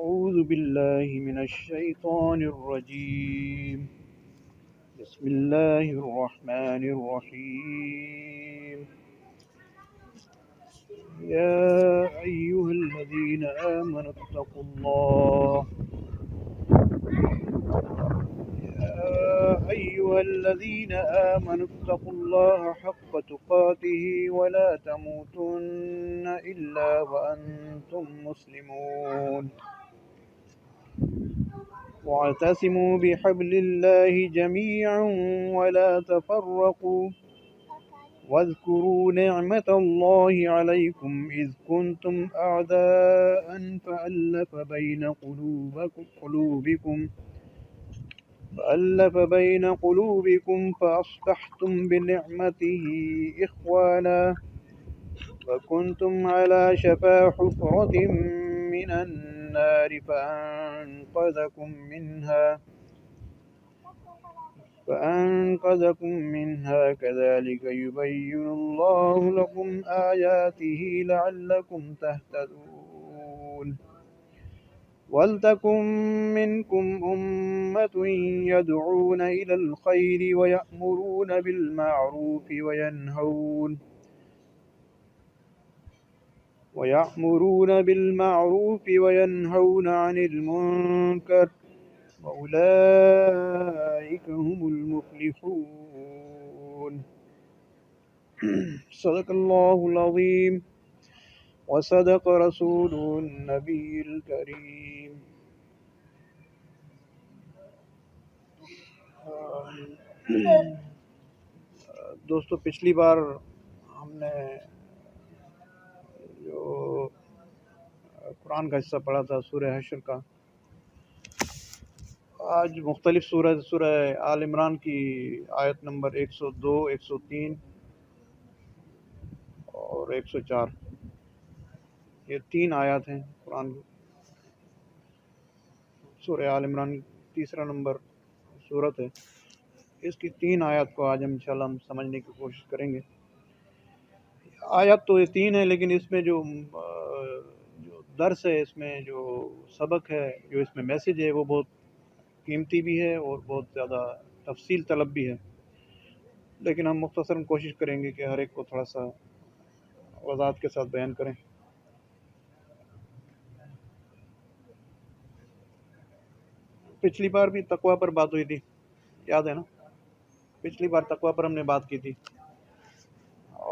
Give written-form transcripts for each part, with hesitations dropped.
أعوذ بالله من الشيطان الرجيم. بسم الله الرحمن الرحيم. يا أيها الذين آمنوا اتقوا الله حق تقاته ولا تموتن إلا وأنتم مسلمون. واعتصموا بحبل الله جميعا ولا تفرقوا واذكروا نعمة الله عليكم إذ كنتم أعداء فألف بين قلوبكم فأصبحتم بنعمته إخوانا وكنتم على شفا حفرة من النار فأنقذكم منها كذلك يبين الله لكم آياته لعلكم تهتدون. ولتكن منكم أمة يدعون إلى الخير ويأمرون بالمعروف وينهون عن المنكر وأولئك هم المفلحون. صدق الله العظيم وصدق رسوله النبي الكريم. دوستو، پچھلی بار ہم نے جو قرآن کا حصہ پڑھا تھا سورہ حشر کا، آج مختلف سورہ آل عمران کی آیت نمبر 102، 103 اور 104، یہ 3 آیات ہیں قرآن کی. سورہ آل عمران تیسرا نمبر سورت ہے. اس کی 3 آیات کو آج انشاءاللہ ہم سمجھنے کی کوشش کریں گے. آیات تو یہ 3 ہیں، لیکن اس میں جو درس ہے، اس میں جو سبق ہے، جو اس میں میسیج ہے، وہ بہت قیمتی بھی ہے اور بہت زیادہ تفصیل طلب بھی ہے. لیکن ہم مختصراً کوشش کریں گے کہ ہر ایک کو تھوڑا سا وضاحت کے ساتھ بیان کریں. پچھلی بار بھی تقویٰ پر بات ہوئی تھی، یاد ہے نا؟ پچھلی بار تقویٰ پر ہم نے بات کی تھی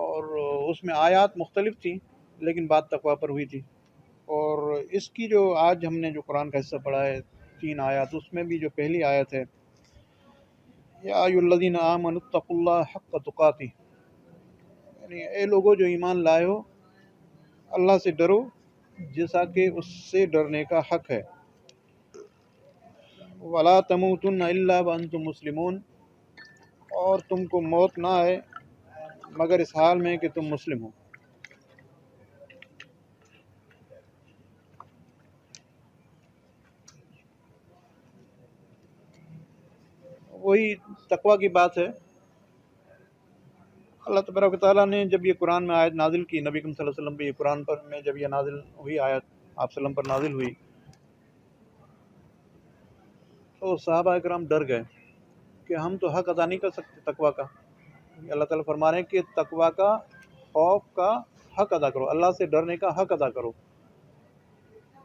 اور اس میں آیات مختلف تھیں، لیکن بات تقویٰ پر ہوئی تھی. اور اس کی جو آج ہم نے جو قرآن کا حصہ پڑھا ہے 3 آیات، اس میں بھی جو پہلی آیت ہے، یا ایھا الذین آمنوا اتقوا اللہ حق تقاتہ، یعنی اے لوگو جو ایمان لائے ہو، اللہ سے ڈرو جیسا کہ اس سے ڈرنے کا حق ہے. ولا تموتن الا وانتم مسلمون، اور تم کو موت نہ آئے مگر اس حال میں کہ تم مسلم ہو. وہی تقویٰ کی بات ہے. اللہ تبارک و تعالیٰ نے جب یہ قرآن میں آیت نازل کی، نبی کریم صلی اللہ علیہ وسلم پہ یہ قرآن پر میں جب یہ نازل ہوئی آیت، آپ وسلم پر نازل ہوئی، تو صحابہ کرام ڈر گئے کہ ہم تو حق ادا نہیں کر سکتے تقویٰ کا. اللہ تعالیٰ فرما رہے ہیں کہ تقویٰ کا، خوف کا حق ادا کرو، اللہ سے ڈرنے کا حق ادا کرو،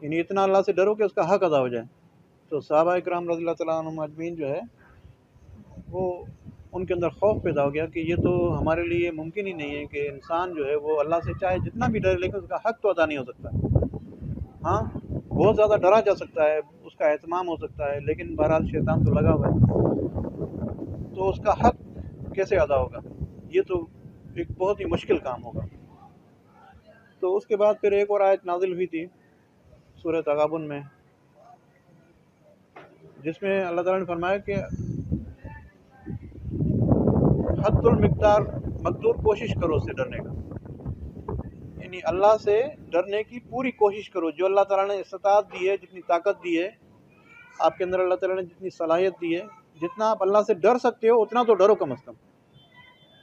یعنی اتنا اللہ سے ڈرو کہ اس کا حق ادا ہو جائے. تو صحابہ کرام رضی اللہ تعالیٰ عنہم اجمعین جو ہے، وہ ان کے اندر خوف پیدا ہو گیا کہ یہ تو ہمارے لیے ممکن ہی نہیں ہے کہ انسان جو ہے وہ اللہ سے چاہے جتنا بھی ڈرے، لیکن اس کا حق تو ادا نہیں ہو سکتا. ہاں، بہت زیادہ ڈرا جا سکتا ہے، اس کا اہتمام ہو سکتا ہے، لیکن بہرحال شیطان تو لگا ہوا ہے، تو اس کا حق کیسے ادا ہوگا؟ یہ تو ایک بہت ہی مشکل کام ہوگا. تو اس کے بعد پھر ایک اور آیت نازل ہوئی تھی سورہ تغابن میں، جس میں اللہ تعالیٰ نے فرمایا کہ حد المقدار مقدور کوشش کرو اس سے ڈرنے کا، یعنی اللہ سے ڈرنے کی پوری کوشش کرو. جو اللہ تعالیٰ نے استطاعت دی ہے، جتنی طاقت دی ہے آپ کے اندر، اللہ تعالیٰ نے جتنی صلاحیت دی ہے، جتنا آپ اللہ سے ڈر سکتے ہو اتنا تو ڈرو کم از کم.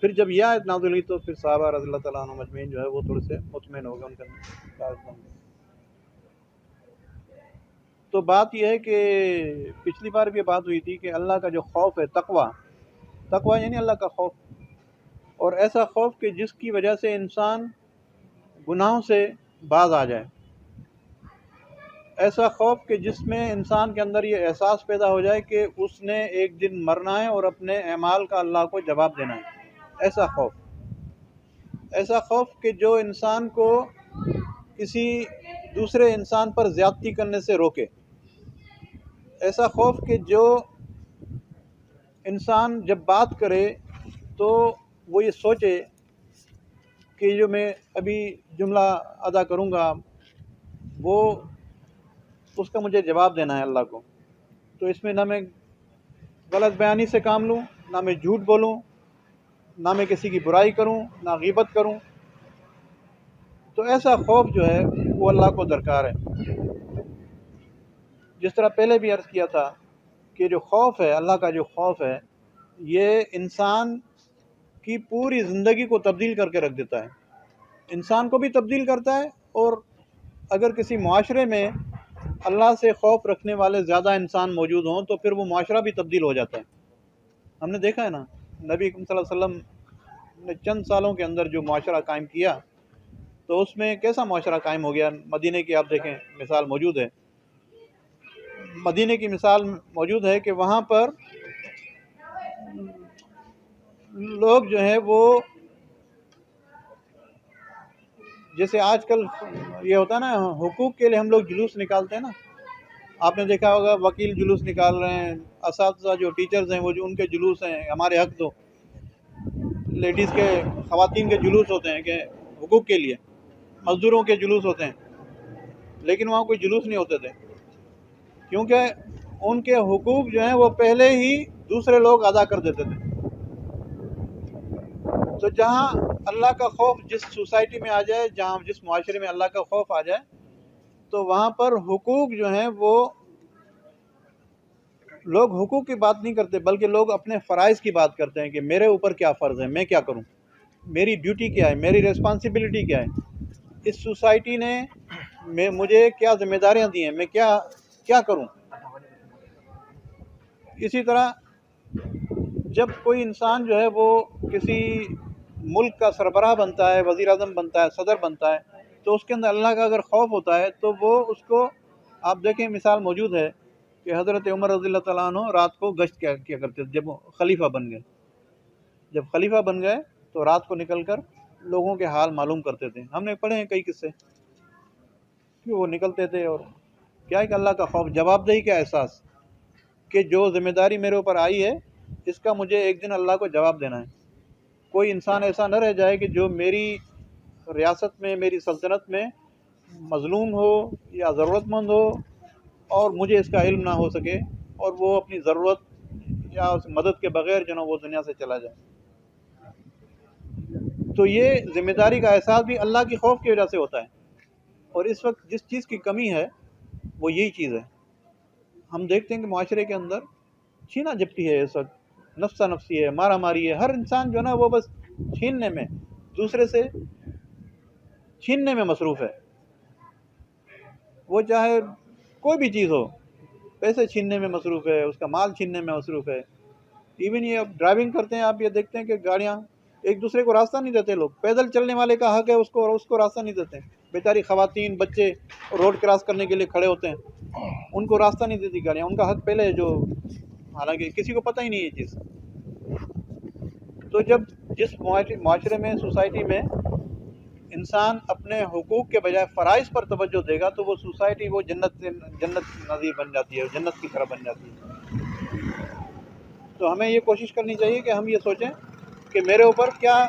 پھر جب یہ آیت نازل ہوئی تو پھر صحابہ رضی اللہ تعالیٰ عنہ مجمعین جو ہے وہ تھوڑے سے مطمئن ہو گئے، ان کے اندر. تو بات یہ ہے کہ پچھلی بار بھی یہ بات ہوئی تھی کہ اللہ کا جو خوف ہے، تقوی یعنی اللہ کا خوف، اور ایسا خوف کہ جس کی وجہ سے انسان گناہوں سے باز آ جائے، ایسا خوف کہ جس میں انسان کے اندر یہ احساس پیدا ہو جائے کہ اس نے ایک دن مرنا ہے اور اپنے اعمال کا اللہ کو جواب دینا ہے۔ ایسا خوف کہ جو انسان کو کسی دوسرے انسان پر زیادتی کرنے سے روکے، ایسا خوف کہ جو انسان جب بات کرے تو وہ یہ سوچے کہ جو میں ابھی جملہ ادا کروں گا وہ اس کا مجھے جواب دینا ہے اللہ کو، تو اس میں نہ میں غلط بیانی سے کام لوں، نہ میں جھوٹ بولوں، نہ میں کسی کی برائی کروں، نہ غیبت کروں۔ تو ایسا خوف جو ہے وہ اللہ کو درکار ہے۔ جس طرح پہلے بھی عرض کیا تھا کہ جو خوف ہے، اللہ کا جو خوف ہے، یہ انسان کی پوری زندگی کو تبدیل کر کے رکھ دیتا ہے، انسان کو بھی تبدیل کرتا ہے، اور اگر کسی معاشرے میں اللہ سے خوف رکھنے والے زیادہ انسان موجود ہوں تو پھر وہ معاشرہ بھی تبدیل ہو جاتا ہے۔ ہم نے دیکھا ہے نا، نبی صلی اللہ علیہ وسلم نے چند سالوں کے اندر جو معاشرہ قائم کیا تو اس میں کیسا معاشرہ قائم ہو گیا۔ مدینہ کی آپ دیکھیں مثال موجود ہے، مدینہ کی مثال موجود ہے کہ وہاں پر لوگ جو ہیں وہ جیسے آج کل یہ ہوتا ہے نا، حقوق کے لیے ہم لوگ جلوس نکالتے ہیں نا، آپ نے دیکھا ہوگا وکیل جلوس نکال رہے ہیں، اساتذہ جو ٹیچرز ہیں وہ جو ان کے جلوس ہیں ہمارے حق دو، لیڈیز کے خواتین کے جلوس ہوتے ہیں کہ حقوق کے لیے، مزدوروں کے جلوس ہوتے ہیں، لیکن وہاں کوئی جلوس نہیں ہوتے تھے کیونکہ ان کے حقوق جو ہیں وہ پہلے ہی دوسرے لوگ ادا کر دیتے تھے۔ تو جہاں اللہ کا خوف جس سوسائٹی میں آ جائے، جہاں جس معاشرے میں اللہ کا خوف آ جائے تو وہاں پر حقوق جو ہیں وہ لوگ حقوق کی بات نہیں کرتے بلکہ لوگ اپنے فرائض کی بات کرتے ہیں کہ میرے اوپر کیا فرض ہے، میں کیا کروں، میری ڈیوٹی کیا ہے، میری ریسپانسبلٹی کیا ہے، اس سوسائٹی نے مجھے کیا ذمہ داریاں دی ہیں، میں کیا کروں۔ اسی طرح جب کوئی انسان جو ہے وہ کسی ملک کا سربراہ بنتا ہے، وزیر اعظم بنتا ہے، صدر بنتا ہے، تو اس کے اندر اللہ کا اگر خوف ہوتا ہے تو وہ اس کو، آپ دیکھیں مثال موجود ہے کہ حضرت عمر رضی اللہ تعالیٰ عنہ رات کو گشت کیا کرتے تھے جب خلیفہ بن گئے تو رات کو نکل کر لوگوں کے حال معلوم کرتے تھے۔ ہم نے پڑھے ہیں کئی قصے کہ وہ نکلتے تھے، اور کیا ہے کہ اللہ کا خوف، جواب دہی کا احساس کہ جو ذمہ داری میرے اوپر آئی ہے اس کا مجھے ایک دن اللہ کو جواب دینا ہے۔ کوئی انسان ایسا نہ رہ جائے کہ جو میری ریاست میں، میری سلطنت میں مظلوم ہو یا ضرورت مند ہو اور مجھے اس کا علم نہ ہو سکے، اور وہ اپنی ضرورت یا اس مدد کے بغیر جو نا وہ دنیا سے چلا جائے۔ تو یہ ذمہ داری کا احساس بھی اللہ کی خوف کی وجہ سے ہوتا ہے، اور اس وقت جس چیز کی کمی ہے وہ یہی چیز ہے۔ ہم دیکھتے ہیں کہ معاشرے کے اندر چھینا جھپٹی ہے، اس وقت نفسا نفسی ہے، مارا ماری ہے، ہر انسان جو ہے نا وہ بس چھیننے میں، دوسرے سے چھیننے میں مصروف ہے، وہ چاہے کوئی بھی چیز ہو، پیسے چھیننے میں مصروف ہے، اس کا مال چھیننے میں مصروف ہے۔ ایون یہ اب ڈرائیونگ کرتے ہیں، آپ یہ دیکھتے ہیں کہ گاڑیاں ایک دوسرے کو راستہ نہیں دیتے، لوگ پیدل چلنے والے کا حق ہے، اس کو راستہ نہیں دیتے، بیچاری خواتین بچے روڈ کراس کرنے کے لیے کھڑے ہوتے ہیں، ان کو راستہ نہیں دیتی گاڑیاں، ان کا حق پہلے ہے، جو حالانکہ کسی کو پتہ ہی نہیں ہے یہ چیز۔ تو جب جس معاشرے میں، سوسائٹی میں انسان اپنے حقوق کے بجائے فرائض پر توجہ دے گا تو وہ سوسائٹی وہ جنت نظیر بن جاتی ہے، جنت کی طرح بن جاتی ہے۔ تو ہمیں یہ کوشش کرنی چاہیے کہ ہم یہ سوچیں کہ میرے اوپر کیا،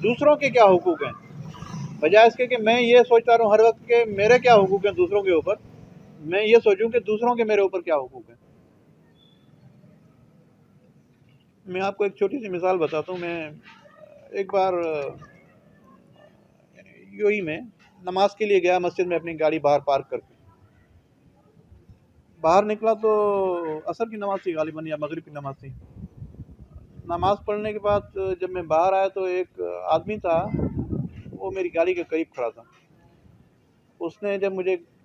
دوسروں کے کیا حقوق ہیں، بجائے اس کے کہ میں یہ سوچتا رہوں ہر وقت کہ میرے کیا حقوق ہیں دوسروں کے اوپر، میں یہ سوچوں کہ دوسروں کے میرے اوپر کیا حقوق ہیں۔ میں آپ کو ایک چھوٹی سی مثال بتاتا ہوں۔ میں ایک بار یو ہی میں نماز کے لیے گیا، مسجد میں اپنی گاڑی باہر پارک کر کے باہر نکلا تو عصر کی نماز تھی غالباً، یا مغرب کی نماز تھی۔ نماز پڑھنے کے بعد جب میں باہر آیا تو ایک آدمی تھا، وہ میری گاڑی کے قریب کھڑا تھا۔ اس نے جب مجھے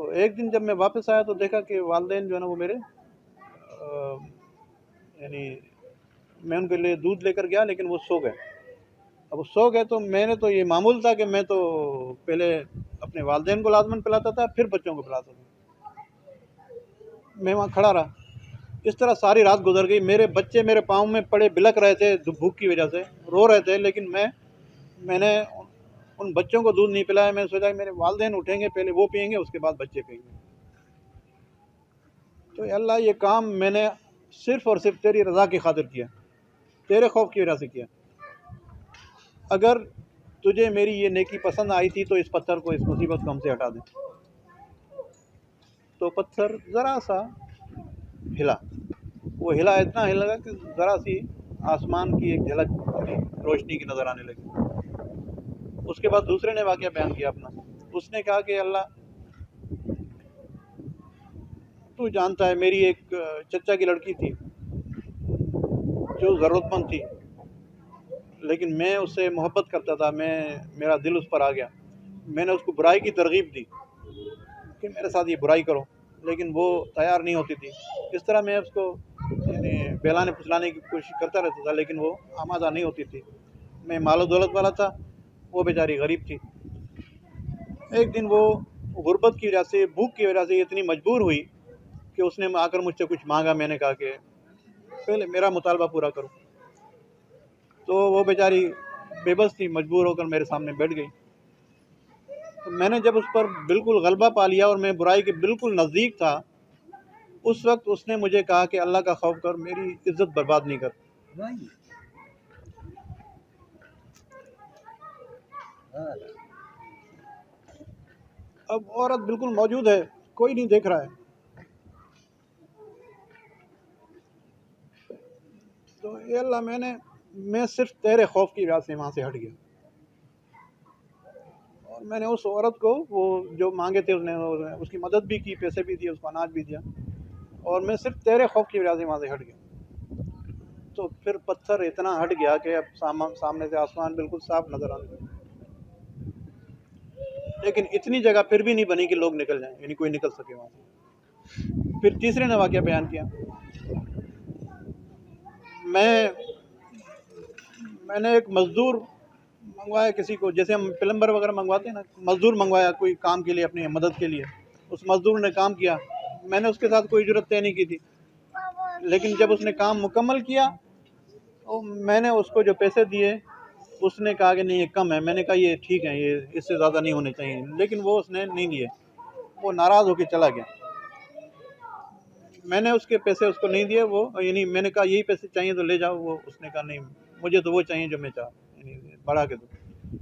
تو ایک دن جب میں واپس آیا تو دیکھا کہ والدین جو ہے نا وہ میرے یعنی میں ان کے لیے دودھ لے کر گیا لیکن وہ سو گئے. اب وہ سو گئے تو میں نے تو یہ معمول تھا کہ میں تو پہلے اپنے والدین کو لازماً پلاتا تھا پھر بچوں کو پلاتا تھا. میں وہاں کھڑا رہا. اس طرح ساری رات گزر گئی. میرے بچے میرے پاؤں میں پڑے بلک رہے تھے بھوک کی وجہ سے, رو رہے تھے, لیکن میں نے ان بچوں کو دودھ نہیں پلایا. میں نے سوچا کہ میرے والدین اٹھیں گے, پہلے وہ پئیں گے اس کے بعد بچے پئیں گے. تو اللہ یہ کام میں نے صرف اور صرف تیری رضا کی خاطر کیا, تیرے خوف کی وجہ سے کیا. اگر تجھے میری یہ نیکی پسند آئی تھی تو اس پتھر کو, اس مصیبت کو ہم سے ہٹا دے. تو پتھر ذرا سا ہلا. وہ ہلا, اتنا ہلا کہ ذرا سی آسمان کی ایک جھلک روشنی کی نظر آنے لگی. اس کے بعد دوسرے نے واقعہ بیان کیا اپنا. اس نے کہا کہ اللہ تو جانتا ہے میری ایک چچا کی لڑکی تھی جو ضرورت مند تھی, لیکن میں اس سے محبت کرتا تھا. میرا دل اس پر آ گیا. میں نے اس کو برائی کی ترغیب دی کہ میرے ساتھ یہ برائی کرو, لیکن وہ تیار نہیں ہوتی تھی. اس طرح میں اس کو یعنی بہلانے پھسلانے کی کوشش کرتا رہتا تھا, لیکن وہ آمادہ نہیں ہوتی تھی. میں مال و دولت والا تھا, وہ بیچاری غریب تھی. ایک دن وہ غربت کی وجہ سے, بھوک کی وجہ سے اتنی مجبور ہوئی کہ اس نے آ کر مجھ سے کچھ مانگا. میں نے کہا کہ پہلے میرا مطالبہ پورا کرو. تو وہ بیچاری بے بس تھی, مجبور ہو کر میرے سامنے بیٹھ گئی. تو میں نے جب اس پر بالکل غلبہ پا لیا اور میں برائی کے بالکل نزدیک تھا, اس وقت اس نے مجھے کہا کہ اللہ کا خوف کر, میری عزت برباد نہیں کر. اب عورت بالکل موجود ہے, کوئی نہیں دیکھ رہا ہے. تو اے اللہ میں صرف تیرے خوف کی وجہ سے وہاں سے ہٹ گیا. اور میں نے اس عورت کو وہ جو مانگے تھے اس کی مدد بھی کی, پیسے بھی دیے, اس کو اناج بھی دیا, اور میں صرف تیرے خوف کی وجہ سے وہاں سے ہٹ گیا. تو پھر پتھر اتنا ہٹ گیا کہ اب سامنے سے آسمان بالکل صاف نظر آنے لگا. لیکن اتنی جگہ پھر بھی نہیں بنی کہ لوگ نکل جائیں, یعنی کوئی نکل سکے وہاں سے. پھر تیسرے نے واقعہ بیان کیا. میں نے ایک مزدور منگوایا کسی کو, جیسے ہم پلمبر وغیرہ منگواتے ہیں نا, مزدور منگوایا کوئی کام کے لیے, اپنی مدد کے لیے. اس مزدور نے کام کیا, میں نے اس کے ساتھ کوئی اجرت طے نہیں کی تھی. لیکن جب اس نے کام مکمل کیا تو میں نے اس کو جو پیسے دیے, اس نے کہا کہ نہیں یہ کم ہے. میں نے کہا یہ ٹھیک ہے, یہ اس سے زیادہ نہیں ہونے چاہیے, لیکن وہ اس نے نہیں دیے. وہ ناراض ہو کے چلا گیا. میں نے اس کے پیسے اس کو نہیں دیے. وہ یعنی میں نے کہا یہی پیسے چاہیے تو لے جاؤ. وہ اس نے کہا نہیں, مجھے تو وہ چاہیے جو میں چاہا, یعنی بڑھا کے دو.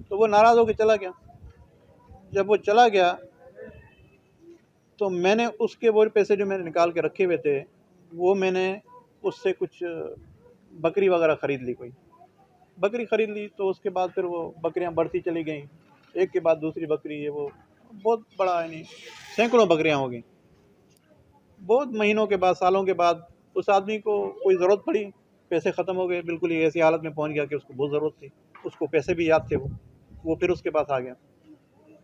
تو وہ ناراض ہو کے چلا گیا. جب وہ چلا گیا تو میں نے اس کے وہ پیسے جو میں نے نکال کے رکھے ہوئے تھے, وہ میں نے اس سے کچھ بکری وغیرہ خرید لی. کوئی بکری خرید لی. تو اس کے بعد پھر وہ بکریاں بڑھتی چلی گئیں, ایک کے بعد دوسری بکری. ہے وہ بہت بڑا, یعنی سینکڑوں بکریاں ہو گئیں. بہت مہینوں کے بعد, سالوں کے بعد اس آدمی کو کوئی ضرورت پڑی, پیسے ختم ہو گئے. بالکل ہی ایسی حالت میں پہنچ گیا کہ اس کو بہت ضرورت تھی. اس کو پیسے بھی یاد تھے. وہ پھر اس کے پاس آ گیا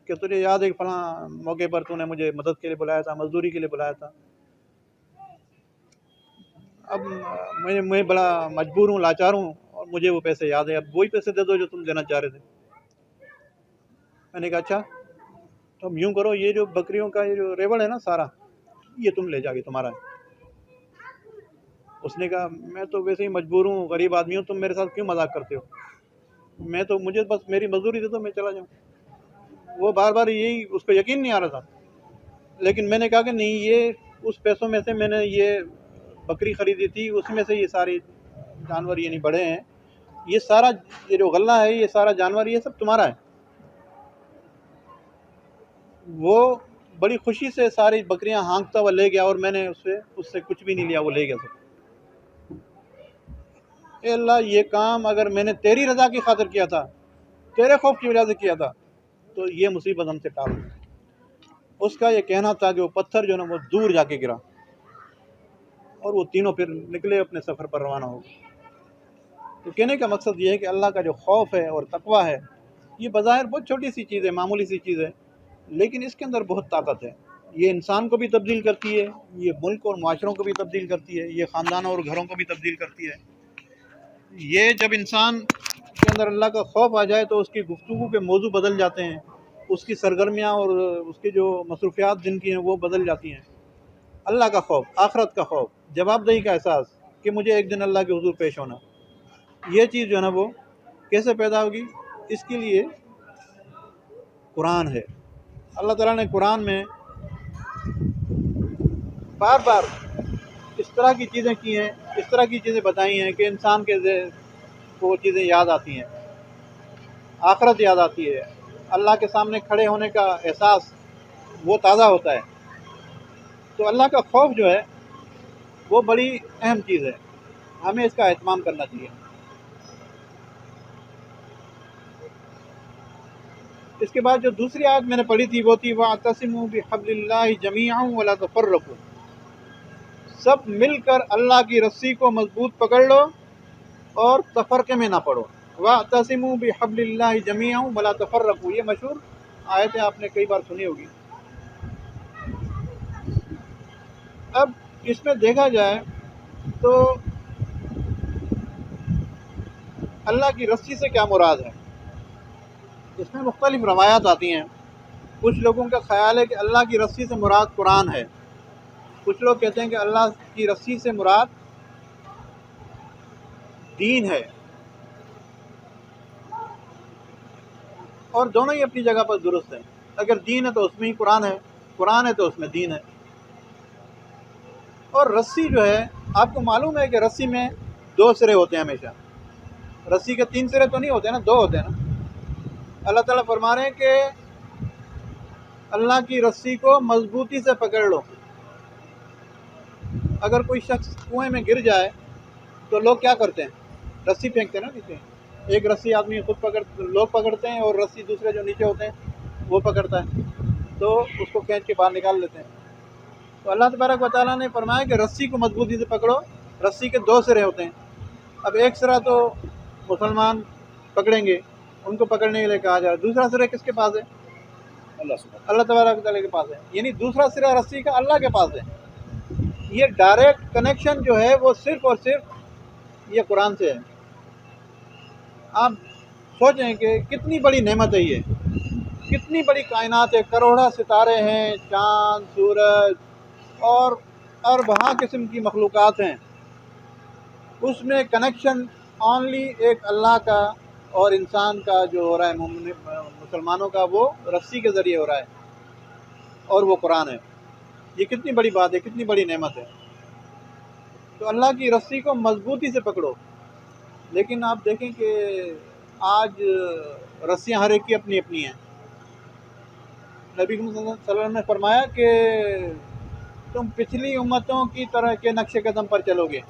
کہ تجھے یاد ہے فلاں موقع پر تو نے مجھے مدد کے لیے بلایا تھا, مزدوری کے لیے بلایا تھا. اب میں بڑا مجبور ہوں, لاچار ہوں, اور مجھے وہ پیسے یاد ہے. اب وہی پیسے دے دو جو تم دینا چاہ رہے تھے. میں نے کہا اچھا تو اب یوں کرو, یہ جو بکریوں کا یہ جو ریوڑ ہے نا سارا, یہ تم لے جا کے تمہارا ہے. اس نے کہا میں تو ویسے ہی مجبور ہوں, غریب آدمی ہوں, تم میرے ساتھ کیوں مذاق کرتے ہو. مجھے بس میری مزدوری دے دو, میں چلا جاؤں. وہ بار بار یہی, اس کو یقین نہیں آ رہا تھا. لیکن میں نے کہا کہ نہیں, یہ اس پیسوں میں سے میں نے یہ بکری خریدی تھی, اس میں سے یہ سارے جانور یعنی بڑے ہیں. یہ سارا یہ جو غلہ ہے, یہ سارا جانور, یہ سب تمہارا ہے. وہ بڑی خوشی سے ساری بکریاں ہانکتا ہوا لے گیا, اور میں نے اس سے کچھ بھی نہیں لیا, وہ لے گیا سب. اے اللہ, یہ کام اگر میں نے تیری رضا کی خاطر کیا تھا, تیرے خوف کی وجہ سے کیا تھا, تو یہ مصیبت ہم سے ٹال. اس کا یہ کہنا تھا کہ وہ پتھر جو ہے نا وہ دور جا کے گرا, اور وہ تینوں پھر نکلے اپنے سفر پر روانہ ہو گئے. تو کہنے کا مقصد یہ ہے کہ اللہ کا جو خوف ہے اور تقویٰ ہے, یہ بظاہر بہت چھوٹی سی چیز ہے, معمولی سی چیز ہے, لیکن اس کے اندر بہت طاقت ہے. یہ انسان کو بھی تبدیل کرتی ہے، یہ ملک اور معاشروں کو بھی تبدیل کرتی ہے، یہ خاندانوں اور گھروں کو بھی تبدیل کرتی ہے۔ یہ جب انسان کے اندر اللہ کا خوف آ جائے تو اس کی گفتگو کے موضوع بدل جاتے ہیں، اس کی سرگرمیاں اور اس کی جو مصروفیات جن کی ہیں وہ بدل جاتی ہیں۔ اللہ کا خوف، آخرت کا خوف، جواب دہی کا احساس کہ مجھے ایک دن اللہ کے حضور پیش ہونا، یہ چیز جو ہے نا وہ کیسے پیدا ہوگی؟ اس کے لیے قرآن ہے۔ اللہ تعالیٰ نے قرآن میں بار بار اس طرح کی چیزیں کی ہیں، اس طرح کی چیزیں بتائی ہیں کہ انسان کے ذہن کو وہ چیزیں یاد آتی ہیں، آخرت یاد آتی ہے، اللہ کے سامنے کھڑے ہونے کا احساس وہ تازہ ہوتا ہے۔ تو اللہ کا خوف جو ہے وہ بڑی اہم چیز ہے، ہمیں اس کا اہتمام کرنا چاہیے۔ اس کے بعد جو دوسری آیت میں نے پڑھی تھی وہ تھی وَاعْتَصِمُوا بِحَبْلِ اللَّهِ جَمِيعًا وَلَا تَفَرَّقُوا، سب مل کر اللہ کی رسی کو مضبوط پکڑ لو اور تفرقے میں نہ پڑو۔ وَاعْتَصِمُوا بِحَبْلِ اللَّهِ جَمِيعًا وَلَا تَفَرَّقُوا، یہ مشہور آیتیں آپ نے کئی بار سنی ہوگی۔ اب اس میں دیکھا جائے تو اللہ کی رسی سے کیا مراد ہے؟ اس میں مختلف روایات آتی ہیں۔ کچھ لوگوں کا خیال ہے کہ اللہ کی رسی سے مراد قرآن ہے، کچھ لوگ کہتے ہیں کہ اللہ کی رسی سے مراد دین ہے، اور دونوں ہی اپنی جگہ پر درست ہیں۔ اگر دین ہے تو اس میں ہی قرآن ہے، قرآن ہے تو اس میں دین ہے۔ اور رسی جو ہے، آپ کو معلوم ہے کہ رسی میں دو سرے ہوتے ہیں ہمیشہ، رسی کے تین سرے تو نہیں ہوتے نا، دو ہوتے ہیں نا۔ اللہ تعالیٰ فرما رہے ہیں کہ اللہ کی رسی کو مضبوطی سے پکڑ لو۔ اگر کوئی شخص کنویں میں گر جائے تو لوگ کیا کرتے ہیں؟ رسی پھینکتے ہیں نا نیچے، ایک رسی آدمی خود لوگ پکڑتے ہیں اور رسی دوسرے جو نیچے ہوتے ہیں وہ پکڑتا ہے، تو اس کو کھینچ کے باہر نکال لیتے ہیں۔ تو اللہ تبارک و تعالیٰ نے فرمایا کہ رسی کو مضبوطی سے پکڑو، رسی کے دو سرے ہوتے ہیں۔ اب ایک سرا تو مسلمان پکڑیں گے، ان کو پکڑنے کے لیے کہا جائے، دوسرا سرا کس کے پاس ہے؟ اللہ تبارک و تعالیٰ کے پاس ہے، یعنی دوسرا سرا رسی کا اللہ کے پاس ہے۔ یہ ڈائریکٹ کنیکشن جو ہے وہ صرف اور صرف یہ قرآن سے ہے۔ آپ سوچیں کہ کتنی بڑی نعمت ہے، یہ کتنی بڑی کائنات ہے، کروڑا ستارے ہیں، چاند، سورج اور اربعہ قسم کی مخلوقات ہیں، اس میں کنیکشن اونلی ایک اللہ کا اور انسان کا جو ہو رہا ہے، مسلمانوں کا، وہ رسی کے ذریعے ہو رہا ہے، اور وہ قرآن ہے۔ یہ کتنی بڑی بات ہے، کتنی بڑی نعمت ہے۔ تو اللہ کی رسی کو مضبوطی سے پکڑو۔ لیکن آپ دیکھیں کہ آج رسیاں ہر ایک کی اپنی اپنی ہیں۔ نبی صلی اللہ علیہ وسلم نے فرمایا کہ تم پچھلی امتوں کی طرح کے نقش قدم پر چلو گے۔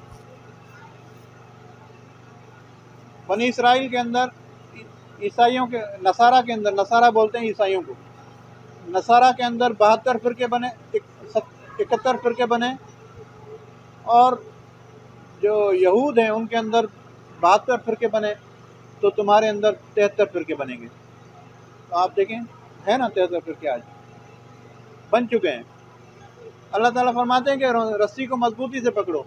بنی اسرائیل کے اندر، عیسائیوں کے، نصارہ کے اندر، نصارہ بولتے ہیں عیسائیوں کو، نصارہ کے اندر 72 فرقے بنے، 71 فرقے بنے، اور جو یہود ہیں ان کے اندر 72 فرقے بنے، تو تمہارے اندر 73 فرقے بنیں گے۔ تو آپ دیکھیں، ہے نا 73 فرقے آج بن چکے ہیں۔ اللہ تعالیٰ فرماتے ہیں کہ رسی کو مضبوطی سے پکڑو،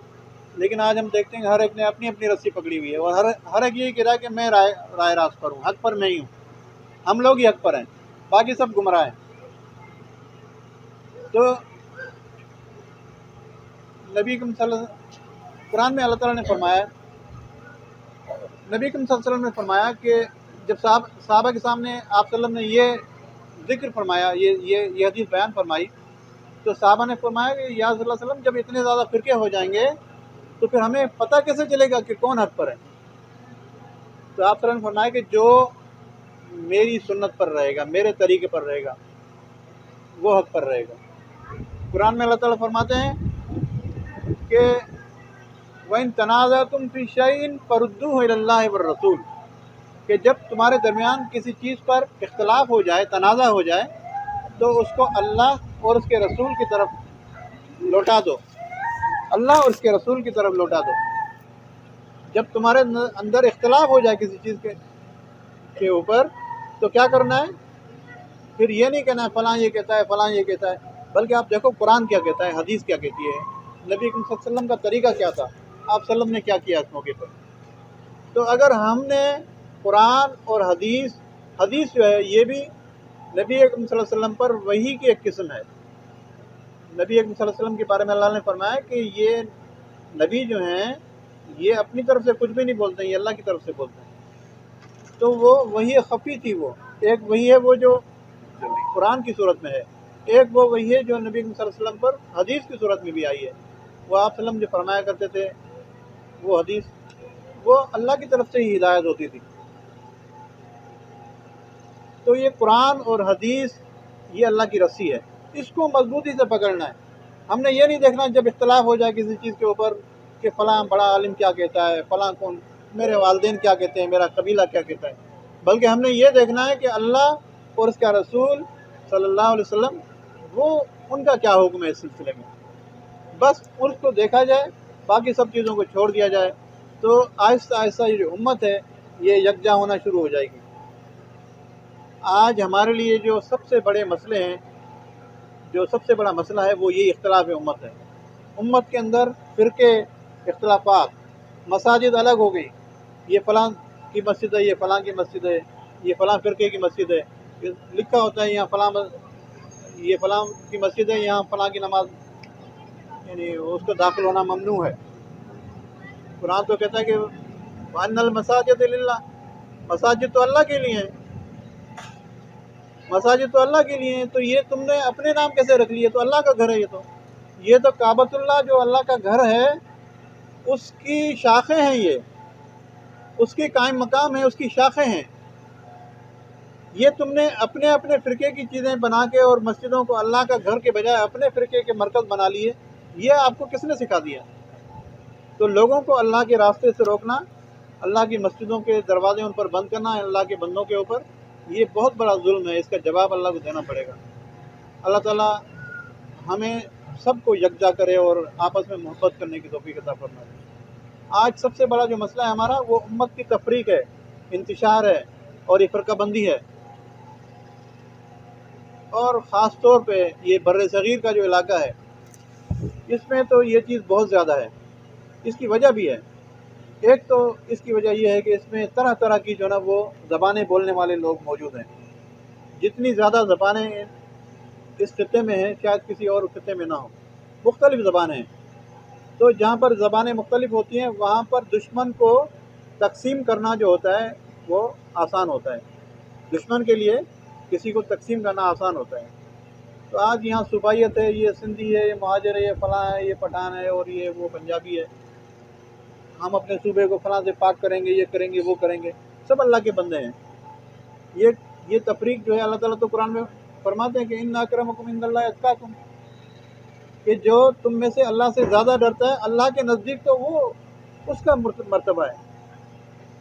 لیکن آج ہم دیکھتے ہیں کہ ہر ایک نے اپنی اپنی رسی پکڑی ہوئی ہے، اور ہر ایک یہی کہہ رہا ہے کہ میں رائے راست پر ہوں، حق پر میں ہی ہوں، ہم لوگ ہی حق پر ہیں، باقی سب گمراہ ہیں۔ تو نبی کریم صلی اللہ علیہ وسلم، قرآن میں اللہ تعالیٰ نے فرمایا، نبی کریم صلی اللہ علیہ وسلم نے فرمایا کہ جب صحابہ کے سامنے آپ صلی اللہ علیہ وسلم نے یہ ذکر فرمایا، یہ حدیث بیان فرمائی، تو صحابہ نے فرمایا کہ یا صلی اللہ علیہ وسلم، جب اتنے زیادہ فرقے ہو جائیں گے تو پھر ہمیں پتہ کیسے چلے گا کہ کون حق پر ہے؟ تو آپ صلی اللہ علیہ وسلم نے فرمایا کہ جو میری سنت پر رہے گا، میرے طریقے پر رہے گا، وہ حق پر رہے گا۔ قرآن میں اللہ تعالیٰ فرماتے ہیں کہ وَإِن تَنَازَعْتُمْ فِي شَيْءٍ فَرُدُّوهُ إِلَى اللَّهِ وَالرَّسُولِ، کہ جب تمہارے درمیان کسی چیز پر اختلاف ہو جائے، تنازع ہو جائے، تو اس کو اللہ اور اس کے رسول کی طرف لوٹا دو، اللہ اور اس کے رسول کی طرف لوٹا دو۔ جب تمہارے اندر اختلاف ہو جائے کسی چیز کے اوپر، تو کیا کرنا ہے؟ پھر یہ نہیں کہنا ہے فلاں یہ کہتا ہے، فلاں یہ کہتا ہے، بلکہ آپ دیکھو قرآن کیا کہتا ہے، حدیث کیا کہتی ہے، نبی اکرم صلی اللہ علیہ وسلم کا طریقہ کیا تھا، آپ صلی اللہ علیہ وسلم نے کیا کیا اس موقع پر۔ تو اگر ہم نے قرآن اور حدیث جو ہے یہ بھی نبی اکرم صلی اللہ علیہ وسلم پر وحی کی ایک قسم ہے۔ نبی اکرم صلی اللہ علیہ وسلم کے بارے میں اللہ نے فرمایا کہ یہ نبی جو ہیں یہ اپنی طرف سے کچھ بھی نہیں بولتے ہیں، یہ اللہ کی طرف سے بولتے ہیں۔ تو وہ وحی خفی تھی، وہ ایک وحی ہے وہ جو قرآن کی صورت میں ہے، ایک وہ وحی ہے جو نبی صلی اللہ علیہ وسلم پر حدیث کی صورت میں بھی آئی ہے۔ وہ آپ صلی اللہ علیہ وسلم جو فرمایا کرتے تھے وہ حدیث وہ اللہ کی طرف سے ہی ہدایت ہوتی تھی۔ تو یہ قرآن اور حدیث یہ اللہ کی رسی ہے، اس کو مضبوطی سے پکڑنا ہے۔ ہم نے یہ نہیں دیکھنا جب اختلاف ہو جائے کسی چیز کے اوپر کہ فلاں بڑا عالم کیا کہتا ہے، فلاں کون، میرے والدین کیا کہتے ہیں، میرا قبیلہ کیا کہتا ہے، بلکہ ہم نے یہ دیکھنا ہے کہ اللہ اور اس کا رسول صلی اللہ علیہ وسلم وہ ان کا کیا حکم ہے اس سلسلے میں، بس اس کو دیکھا جائے، باقی سب چیزوں کو چھوڑ دیا جائے، تو آہستہ آہستہ یہ جو امت ہے یہ یکجا ہونا شروع ہو جائے گی۔ آج ہمارے لیے جو سب سے بڑے مسئلے ہیں، جو سب سے بڑا مسئلہ ہے وہ یہ اختلاف امت ہے۔ امت کے اندر فرقے، اختلافات، مساجد الگ ہو گئی، یہ فلاں کی مسجد ہے، یہ فلاں کی مسجد ہے، یہ فلاں فرقے کی مسجد ہے، لکھا ہوتا ہے یہاں فلاں یہ فلاں کی مسجد ہے، یہاں فلاں کی نماز یعنی اس کو داخل ہونا ممنوع ہے۔ قرآن تو کہتا ہے کہ وَأَنَّ الْمَسَاجِدَ لِلَّهِ، مساجد تو اللہ کے لیے ہیں، مساجد تو اللہ کے لیے ہیں، تو یہ تم نے اپنے نام کیسے رکھ لیے؟ تو اللہ کا گھر ہے، یہ تو کعبۃ اللہ جو اللہ کا گھر ہے اس کی شاخیں ہیں، یہ اس کی قائم مقام ہے، اس کی شاخیں ہیں۔ یہ تم نے اپنے اپنے فرقے کی چیزیں بنا کے اور مسجدوں کو اللہ کا گھر کے بجائے اپنے فرقے کے مرکز بنا لیے، یہ آپ کو کس نے سکھا دیا؟ تو لوگوں کو اللہ کے راستے سے روکنا، اللہ کی مسجدوں کے دروازے ان پر بند کرنا اللہ کے بندوں کے اوپر، یہ بہت بڑا ظلم ہے، اس کا جواب اللہ کو دینا پڑے گا۔ اللہ تعالیٰ ہمیں سب کو یکجا کرے اور آپس میں محبت کرنے کی توفیق عطا فرمائے۔ آج سب سے بڑا جو مسئلہ ہے ہمارا وہ امت کی تفریق ہے، انتشار ہے اور یہ فرقہ بندی ہے، اور خاص طور پہ یہ بر صغیر کا جو علاقہ ہے اس میں تو یہ چیز بہت زیادہ ہے۔ اس کی وجہ بھی ہے، ایک تو اس کی وجہ یہ ہے کہ اس میں طرح طرح کی جو نا وہ زبانیں بولنے والے لوگ موجود ہیں، جتنی زیادہ زبانیں اس خطے میں ہیں شاید کسی اور خطے میں نہ ہو، مختلف زبانیں ہیں۔ تو جہاں پر زبانیں مختلف ہوتی ہیں وہاں پر دشمن کو تقسیم کرنا جو ہوتا ہے وہ آسان ہوتا ہے، دشمن کے لیے کسی کو تقسیم کرنا آسان ہوتا ہے۔ تو آج یہاں صوبائیت ہے، یہ سندھی ہے، یہ مہاجر ہے، یہ فلاں ہے، یہ پٹھان ہے، اور یہ وہ پنجابی ہے، ہم اپنے صوبے کو فلاں سے پاک کریں گے، یہ کریں گے، وہ کریں گے، سب اللہ کے بندے ہیں۔ یہ تفریق جو ہے اللہ تعالیٰ تو قرآن میں فرماتے ہیں کہ ان اکرمکم عند اللہ اتقاکم، کہ جو تم میں سے اللہ سے زیادہ ڈرتا ہے اللہ کے نزدیک تو وہ اس کا مرتبہ ہے،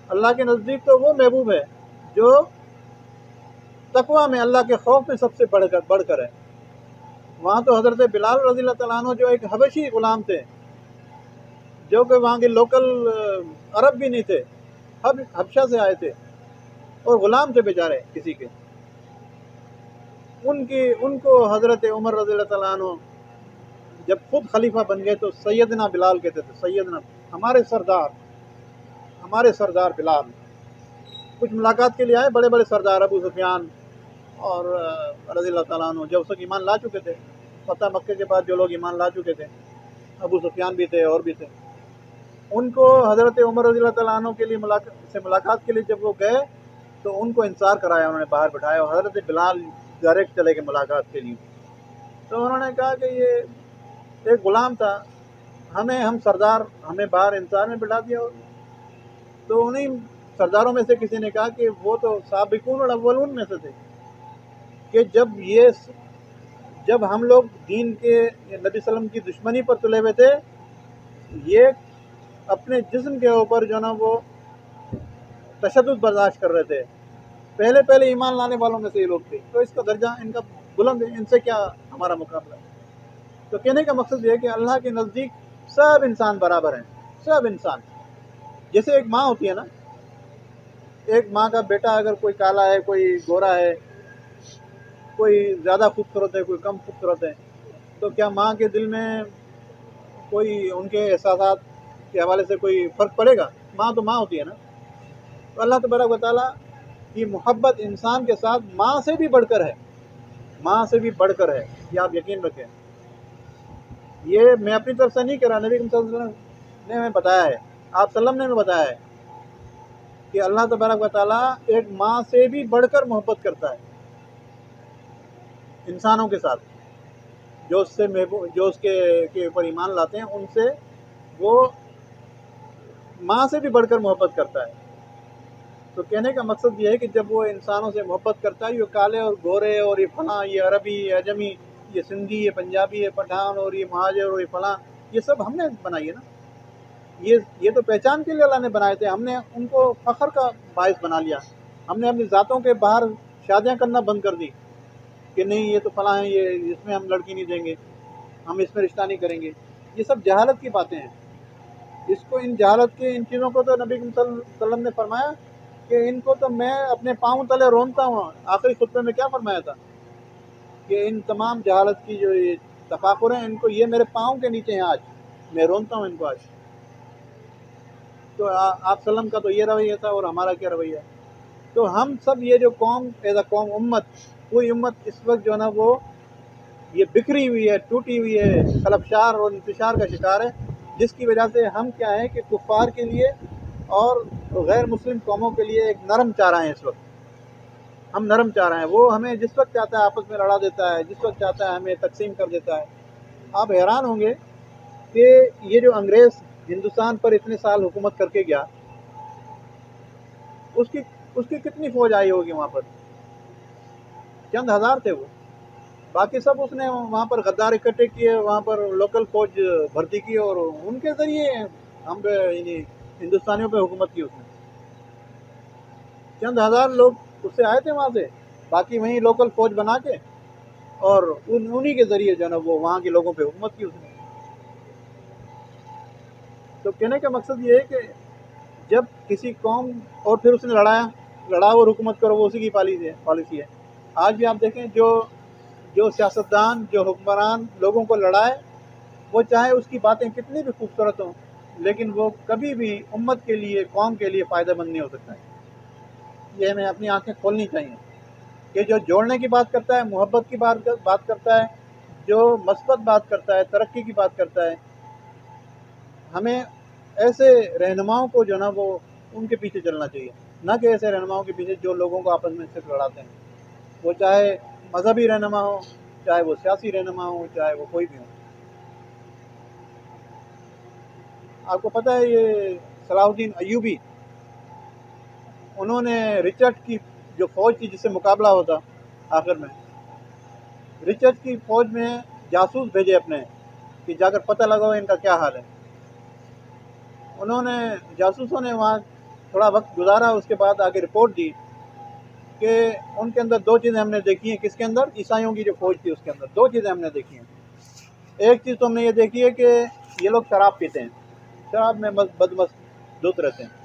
اللہ کے نزدیک تو وہ محبوب ہے جو تقوی میں اللہ کے خوف میں سب سے بڑھ کر ہے۔ وہاں تو حضرت بلال رضی اللہ تعالیٰ عنہ جو ایک حبشی غلام تھے، جو کہ وہاں کے لوکل عرب بھی نہیں تھے، حبشہ سے آئے تھے اور غلام تھے بیچارے کسی کے، ان کو حضرت عمر رضی اللہ تعالیٰ عنہ جب خود خلیفہ بن گئے تو سیدنا بلال کہتے تھے، سیدنا ہمارے سردار بلال۔ کچھ ملاقات کے لیے آئے بڑے بڑے سردار، ابو سفیان اور رضی اللہ تعالیٰ عنہ، جب اس وقت ایمان لا چکے تھے، فتح مکہ کے بعد جو لوگ ایمان لا چکے تھے، ابو سفیان بھی تھے اور بھی تھے، ان کو حضرت عمر رضی اللہ تعالیٰ عنہ کے لیے ملاقات کے لیے جب وہ گئے تو ان کو انتظار کرایا، انہوں نے باہر بٹھایا، اور حضرت بلال ڈائریکٹ چلے گئے ملاقات کے لیے۔ تو انہوں نے کہا کہ یہ ایک غلام تھا، ہم سردار ہمیں باہر انتظار میں بٹھا دیا۔ تو انہیں سرداروں میں سے کسی نے کہا کہ وہ تو سابقون الاولون میں سے تھے، کہ جب ہم لوگ دین کے نبی صلی اللہ علیہ وسلم کی دشمنی پر تلے ہوئے تھے، یہ اپنے جسم کے اوپر جو نا وہ تشدد برداشت کر رہے تھے، پہلے ایمان لانے والوں میں سے یہ لوگ تھے، تو اس کا درجہ ان کا بلند ہے، ان سے کیا ہمارا مقابلہ ہے۔ تو کہنے کا مقصد یہ ہے کہ اللہ کے نزدیک سب انسان برابر ہیں، سب انسان، جیسے ایک ماں ہوتی ہے نا، ایک ماں کا بیٹا اگر کوئی کالا ہے، کوئی گورا ہے، کوئی زیادہ خوبصورت ہے، کوئی کم خوبصورت ہے، تو کیا ماں کے دل میں کوئی ان کے احساسات کے حوالے سے کوئی فرق پڑے گا؟ ماں تو ماں ہوتی ہے نا۔ تو اللہ تبارک و تعالیٰ کی محبت انسان کے ساتھ ماں سے بھی بڑھ کر ہے، ماں سے بھی بڑھ کر ہے، یہ آپ یقین رکھیں۔ یہ میں اپنی طرف سے نہیں کہہ رہا، نبی صلی اللہ علیہ وسلم نے ہمیں بتایا ہے، آپ صلی اللہ علیہ وسلم نے ہمیں بتایا ہے کہ اللہ تبارک و تعالیٰ ایک ماں سے بھی بڑھ کر محبت کرتا ہے انسانوں کے ساتھ، جو اس سے جو اس کے اوپر ایمان لاتے ہیں، ان سے وہ ماں سے بھی بڑھ کر محبت کرتا ہے۔ تو کہنے کا مقصد یہ ہے کہ جب وہ انسانوں سے محبت کرتا ہے، یہ کالے اور گورے اور یہ فلاں، یہ عربی، یہ اجمی، یہ سندھی، یہ پنجابی، یہ پٹھان اور یہ مہاجر اور یہ فلاں، یہ سب ہم نے بنائی ہے نا۔ یہ تو پہچان کے لیے اللہ نے بنائے تھے، ہم نے ان کو فخر کا باعث بنا لیا۔ ہم نے اپنی ذاتوں کے باہر شادیاں کرنا بند کر دی کہ نہیں یہ تو فلاں ہیں، یہ اس میں ہم لڑکی نہیں دیں گے، ہم اس میں رشتہ نہیں کریں گے۔ یہ سب جہالت کی باتیں ہیں۔ ان جہالت کے ان چیزوں کو تو نبی صلی اللہ علیہ وسلم نے فرمایا کہ ان کو تو میں اپنے پاؤں تلے رونتا ہوں۔ آخری خطبے میں کیا فرمایا تھا کہ ان تمام جہالت کی جو یہ تفاخر ہیں، ان کو یہ میرے پاؤں کے نیچے ہیں، آج میں رونتا ہوں ان کو آج۔ تو آپ وسلم کا تو یہ رویہ تھا، اور ہمارا کیا رویہ ہے؟ تو ہم سب یہ جو قوم ایز اے قوم، امت، پوری امت اس وقت جو ہے نا وہ یہ بکھری ہوئی ہے، ٹوٹی ہوئی ہے، خلفشار اور انتشار کا شکار ہے، جس کی وجہ سے ہم کیا ہے کہ کفار کے لیے اور غیر مسلم قوموں کے لیے ایک نرم چارہ ہیں۔ اس وقت ہم نرم چارہ ہیں، وہ ہمیں جس وقت چاہتا ہے آپس میں لڑا دیتا ہے، جس وقت چاہتا ہے ہمیں تقسیم کر دیتا ہے۔ آپ حیران ہوں گے کہ یہ جو انگریز ہندوستان پر اتنے سال حکومت کر کے گیا، اس کی کتنی فوج آئی ہوگی وہاں پر؟ چند ہزار تھے وہ، باقی سب اس نے وہاں پر غدار اکٹھے کیے، وہاں پر لوکل فوج بھرتی کی، اور ان کے ذریعے ہم پہ ہندوستانیوں پہ حکومت کی۔ اس نے چند ہزار لوگ اس سے آئے تھے وہاں سے، باقی وہیں لوکل فوج بنا کے اور انہی کے ذریعے جو ہے نا وہ وہاں کے لوگوں پہ حکومت کی اس نے۔ تو کہنے کا مقصد یہ ہے کہ جب کسی قوم، اور پھر اس نے لڑاؤ اور حکومت کرو، وہ اسی کی پالیسی ہے۔ آج بھی آپ دیکھیں جو سیاستدان، جو حکمران لوگوں کو لڑائے، وہ چاہے اس کی باتیں کتنی بھی خوبصورت ہوں، لیکن وہ کبھی بھی امت کے لیے، قوم کے لیے فائدہ مند نہیں ہو سکتا ہے۔ یہ ہمیں اپنی آنکھیں کھولنی چاہیے کہ جو جوڑنے کی بات کرتا ہے، محبت کی بات کرتا ہے، جو مثبت بات کرتا ہے، ترقی کی بات کرتا ہے، ہمیں ایسے رہنماؤں کو جو ہے نا وہ ان کے پیچھے چلنا چاہیے، نہ کہ ایسے رہنماؤں کے پیچھے جو لوگوں کو آپس میں صرف لڑاتے ہیں، وہ چاہے مذہبی رہنما ہو، چاہے وہ سیاسی رہنما ہو، چاہے وہ کوئی بھی ہو۔ آپ کو پتہ ہے یہ صلاح الدین ایوبی، انہوں نے رچرڈ کی جو فوج تھی جس سے مقابلہ ہوتا، آخر میں رچرڈ کی فوج میں جاسوس بھیجے اپنے کہ جا کر پتہ لگاؤ ان کا کیا حال ہے۔ جاسوسوں نے وہاں تھوڑا وقت گزارا، اس کے بعد آگے رپورٹ دی کہ ان کے اندر دو چیزیں ہم نے دیکھی ہیں۔ کس کے اندر؟ عیسائیوں کی جو فوج تھی اس کے اندر دو چیزیں ہم نے دیکھی ہیں۔ ایک چیز تو ہم نے یہ دیکھی ہے کہ یہ لوگ شراب پیتے ہیں، شراب میں بدمست دھت رہتے ہیں،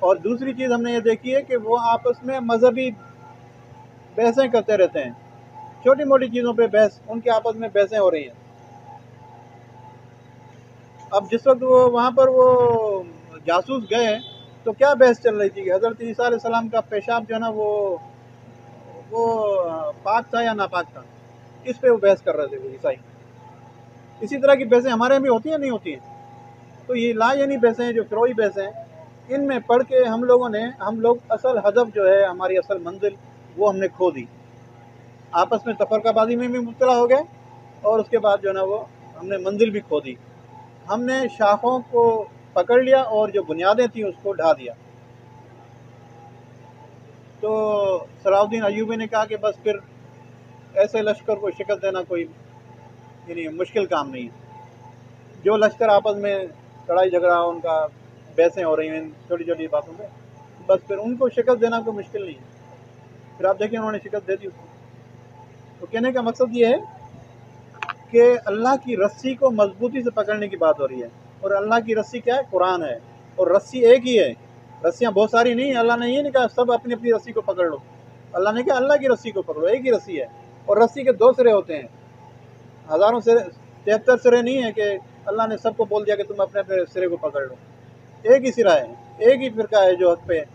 اور دوسری چیز ہم نے یہ دیکھی ہے کہ وہ آپس میں مذہبی بحثیں کرتے رہتے ہیں، چھوٹی موٹی چیزوں پہ بحث، ان کے آپس میں بحثیں ہو رہی ہیں۔ اب جس وقت وہ وہاں پر وہ جاسوس گئے تو کیا بحث چل رہی تھی کہ حضرت عیسیٰ علیہ السلام کا پیشاب جو ہے نا وہ پاک تھا یا ناپاک تھا، اس پہ وہ بحث کر رہے تھے وہ عیسائی۔ اسی طرح کی بحثیں ہمارے بھی ہوتی ہیں نہیں ہوتی ہیں؟ تو یہ لا یعنی بحثیں، جو فروئی بحثیں، ان میں پڑھ کے ہم لوگ اصل ہدف جو ہے، ہماری اصل منزل، وہ ہم نے کھو دی، آپس میں تفرقہ بازی میں بھی مبتلا ہو گئے، اور اس کے بعد جو ہے نا وہ ہم نے منزل بھی کھو دی۔ ہم نے شاخوں کو پکڑ لیا اور جو بنیادیں تھیں اس کو ڈھا دیا۔ تو صلاح الدین ایوبی نے کہا کہ بس پھر ایسے لشکر کو شکست دینا کوئی مشکل کام نہیں ہے۔ جو لشکر آپس میں لڑائی جھگڑا، ان کا بحثیں ہو رہی ہیں چھوٹی چھوٹی باتوں پہ، بس پھر ان کو شکست دینا کوئی مشکل نہیں ہے۔ پھر آپ دیکھیں انہوں نے شکست دے دی اس کو۔ تو کہنے کا مقصد یہ ہے کہ اللہ کی رسی کو مضبوطی سے پکڑنے کی بات ہو رہی ہے، اور اللہ کی رسی کیا ہے؟ قرآن ہے، اور رسی ایک ہی ہے، رسیاں بہت ساری نہیں ہیں۔ اللہ نے یہ نہیں کہا سب اپنی اپنی رسی کو پکڑ لو، اللہ نے کہا اللہ کی رسی کو پکڑو، ایک ہی رسی ہے، اور رسی کے دو سرے ہوتے ہیں۔ ہزاروں سرے 73 سرے نہیں ہے کہ اللہ نے سب کو بول دیا کہ تم اپنے اپنے سرے کو پکڑ لو. ایک ہی سرا ہے, ایک ہی فرقہ ہے جو حق پہ ہے,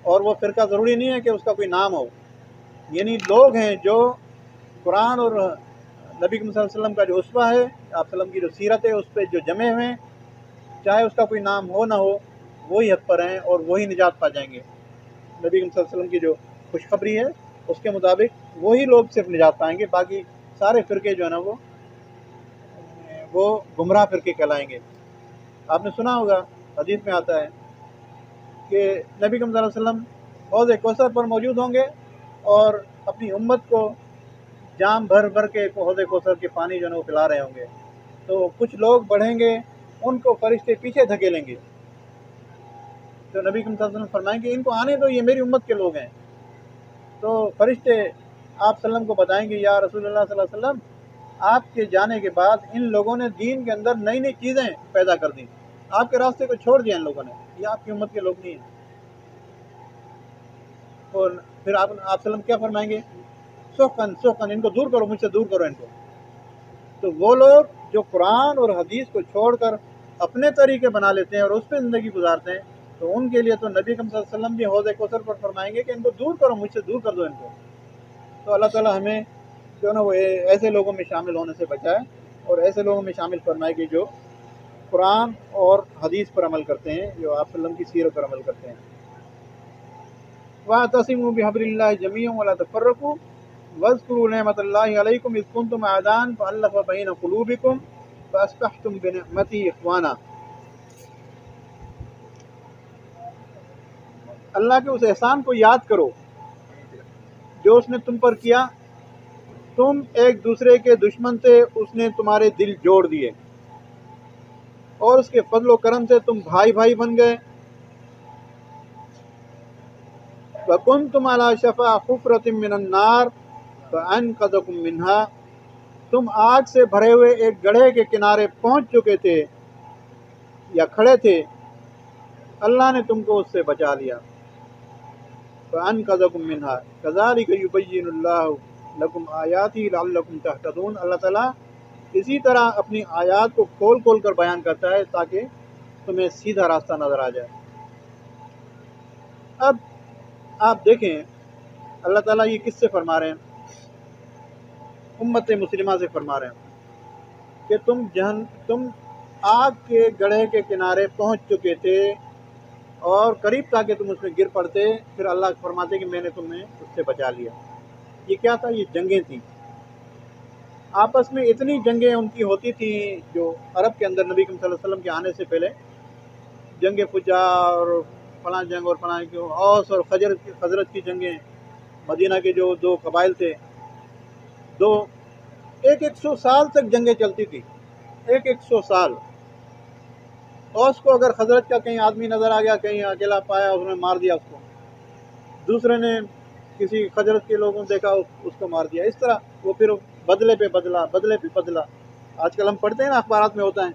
اور وہ فرقہ ضروری نہیں ہے کہ اس کا کوئی نام ہو. یعنی لوگ ہیں جو قرآن اور نبی صلی اللہ علیہ وسلم کا جو اسوہ ہے, آپ وسلم کی جو سیرت ہے اس پہ جو جمع ہوئے ہیں, چاہے اس کا کوئی نام ہو نہ ہو, وہی حق پر ہیں اور وہی نجات پا جائیں گے. نبی صلی اللہ علیہ وسلم کی جو خوشخبری ہے اس کے مطابق وہی لوگ صرف نجات پائیں گے, باقی سارے فرقے جو ہے نا وہ گمراہ فرقے کہلائیں گے. آپ نے سنا ہوگا, حدیث میں آتا ہے کہ نبی صلی اللہ علیہ وسلم حوض کوثر پر موجود ہوں گے اور اپنی امت کو جام بھر بھر کے حوض کوثر کے پانی جو ہے وہ پلا رہے ہوں گے. تو کچھ لوگ بڑھیں گے, ان کو فرشتے پیچھے دھکیلیں گے. تو نبی صلی اللہ علیہ وسلم فرمائیں گے ان کو آنے دو, یہ میری امت کے لوگ ہیں. تو فرشتے آپ صلی اللہ علیہ وسلم کو بتائیں گے یا رسول اللہ صلی اللہ علیہ وسلم, آپ کے جانے کے بعد ان لوگوں نے دین کے اندر نئی نئی چیزیں پیدا کر دیں, آپ کے راستے کو چھوڑ دیا ان لوگوں نے, یہ آپ کی امت کے لوگ نہیں ہیں. اور پھر آپ صلی اللہ علیہ وسلم کیا فرمائیں گے, سوکن سوکن, ان کو دور کرو, مجھ سے دور کرو ان کو. تو وہ لوگ جو قرآن اور حدیث کو چھوڑ کر اپنے طریقے بنا لیتے ہیں اور اس پہ زندگی گزارتے ہیں, تو ان کے لیے تو نبی صلی اللہ علیہ وسلم بھی حوض کوثر پر فرمائیں گے کہ ان کو دور کرو, مجھ سے دور کر دو ان کو. تو اللہ تعالیٰ ہمیں جو ہے نا وہ ایسے لوگوں میں شامل ہونے سے بچائے اور ایسے لوگوں میں شامل فرمائے کہ جو قرآن اور حدیث پر عمل کرتے ہیں, جو آپ صلی اللہ علیہ وسلم کی سیرت پر عمل کرتے ہیں. وَاعْتَصِمُوا بِحَبْلِ اللَّهِ جَمِيعًا وَلَا تَفَرَّقُوا وَاذْكُرُوا نِعْمَةَ اللَّهِ عَلَيْكُمْ إِذْ كُنْتُمْ أَعْدَاءً فَأَلَّفَ بَيْنَ قُلُوبِكُمْ فَأَصْبَحْتُمْ بِنِعْمَتِهِ إِخْوَانًا. اللہ کے اس احسان کو یاد کرو جو اس نے تم پر کیا, تم ایک دوسرے کے دشمن تھے, اس نے تمہارے دل جوڑ دیے, اور اس کے فضل و کرم سے تم بھائی بھائی بن گئے. وَكُنْتُمْ عَلَى شَفَا حُفْرَةٍ مِّنَ النَّارِ فَأَنْقَذَكُم مِّنْهَا, تم آگ سے بھرے ہوئے ایک گڑھے کے کنارے پہنچ چکے تھے یا کھڑے تھے, اللہ نے تم کو اس سے بچا لیا. فَأَنْقَذَكُم مِّنْهَا كَذَلِكَ يُبَيِّنُ اللَّهُ لَكُمْ آيَاتِهِ لَعَلَّكُمْ تَهْتَدُونَ. اللہ تعالیٰ اسی طرح اپنی آیات کو کھول کھول کر بیان کرتا ہے تاکہ تمہیں سیدھا راستہ نظر آ جائے. اب آپ دیکھیں اللہ تعالیٰ یہ کس سے فرما رہے ہیں, امت مسلمہ سے فرما رہے ہیں کہ تم آگ کے گڑھے کے کنارے پہنچ چکے تھے اور قریب تھا کہ تم اس میں گر پڑتے, پھر اللہ فرماتے کہ میں نے تمہیں اس سے بچا لیا. یہ کیا تھا, یہ جنگیں تھیں آپس میں, اتنی جنگیں ان کی ہوتی تھیں جو عرب کے اندر نبی صلی اللہ علیہ وسلم کے آنے سے پہلے جنگ فجار اور فلاں جنگ اور فلاں, اوس اور خزرج کی جنگیں, مدینہ کے جو دو قبائل تھے, دو 100 سال تک جنگیں چلتی تھی, 100 سال. اوس کو اگر خزرج کا کہیں آدمی نظر آ گیا, کہیں اکیلا پایا, اس نے مار دیا اس کو, دوسرے نے کسی خزرج کے لوگوں نے دیکھا اس کو مار دیا. اس طرح وہ پھر بدلے پہ بدلہ, بدلے پہ بدلہ. آج کل ہم پڑھتے ہیں نا اخبارات میں ہوتا ہے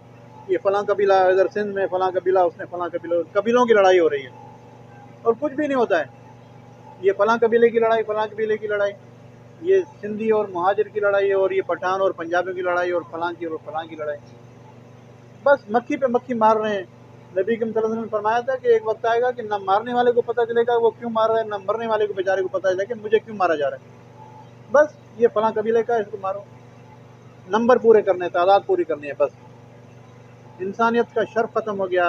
یہ فلاں قبیلہ ادھر سندھ میں, فلاں قبیلہ اس نے فلاں قبیلوں کی لڑائی ہو رہی ہے, اور کچھ بھی نہیں ہوتا ہے. یہ فلاں قبیلے کی لڑائی, فلاں قبیلے کی لڑائی, یہ سندھی اور مہاجر کی لڑائی ہے, اور یہ پٹھان اور پنجابیوں کی لڑائی, اور فلاں کی اور فلاں کی لڑائی. بس مکھی پہ مکھی مار رہے ہیں. نبی صلی اللہ علیہ وسلم نے فرمایا تھا کہ ایک وقت آئے گا کہ نہ مارنے والے کو پتہ چلے گا وہ کیوں مار رہا ہے, نہ مرنے والے کو بیچارے کو پتہ چلے گا کہ مجھے کیوں مارا جا رہا ہے. بس یہ فلاں قبیلے کا, اس کو مارو, نمبر پورے کرنے, تعداد پوری کرنی ہے. بس انسانیت کا شرف ختم ہو گیا,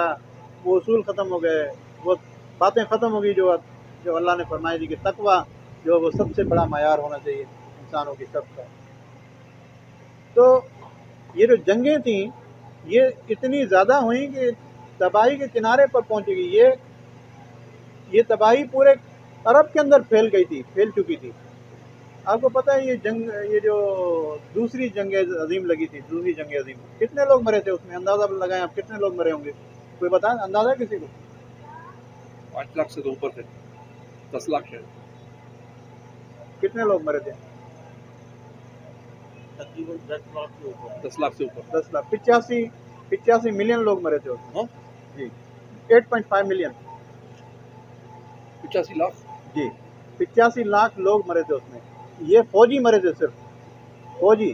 وہ اصول ختم ہو گئے, وہ باتیں ختم ہو گئی جو اللہ نے فرمائی تھی کہ تقویٰ جو وہ سب سے بڑا معیار ہونا چاہیے انسانوں کی شرف کا. تو یہ جو جنگیں تھیں یہ اتنی زیادہ ہوئیں کہ تباہی کے کنارے پر پہنچ گئی. یہ تباہی پورے عرب کے اندر پھیل گئی تھی, پھیل چکی تھی. آپ کو پتہ ہے یہ جو دوسری جنگ عظیم لگی تھی, دوسری جنگ عظیم, کتنے لوگ مرے تھے اس میں, اندازہ لگائیں آپ کتنے لوگ مرے ہوں گے, کوئی بتائیں اندازہ کسی کو؟ 8 لاکھ سے تو اوپر تھے, 10 لاکھ ہے. کتنے لوگ مرے تھے؟ تقریباً 10 لاکھ سے اوپر. 10 لاکھ, 85 ملین لوگ مرے تھے اس میں. جی 8.5 ملین, 85 لاکھ, جی 85 لاکھ لوگ مرے تھے اس میں. یہ فوجی مرے تھے, صرف فوجی.